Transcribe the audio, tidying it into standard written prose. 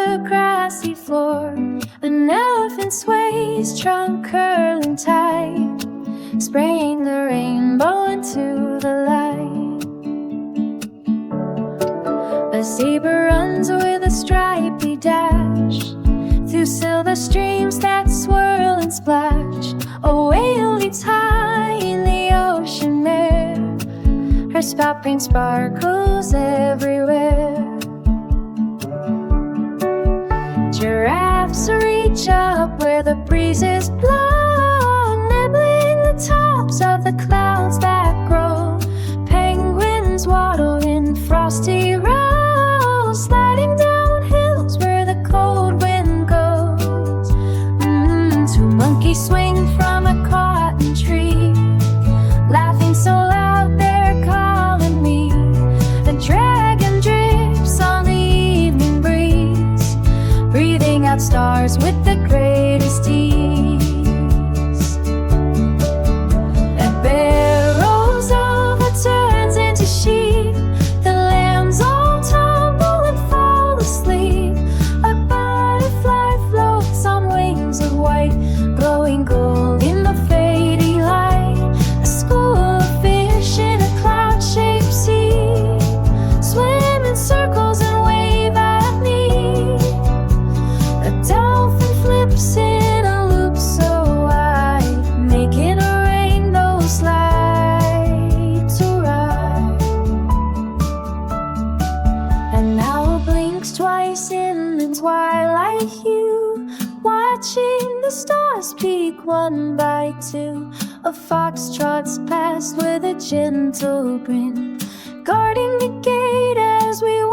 the grassy floor. An elephant sways, trunk curling tight, spraying the rainbow into the light. A zebra runs with a stripy dash through silver streams that swirl and splash. A whale leaps high in the ocean air, her spout paint sparkles everywhere. Giraffes reach up where the breezes blow, nibbling the tops of the clouds that grow. Penguins waddle in frosty rows, sliding down hills where the cold wind goes. Two monkeys swing from a cotton tree, laughing so loud they're calling me. The dragon drips on the evening breeze, breathing out stars with the greatest ease. That bear rolls over, turns into sheep. The lambs all tumble and fall asleep. A butterfly floats on wings of white, glowing gold in the fading light. A school of fish in a cloud-shaped sea swim in circles and wave at me. A dolphin flips in a loop so wide, making a rainbow slide to ride. An owl blinks twice in the twilight hue, watching the stars peek one by two. A fox trots past with a gentle grin, guarding the gate as we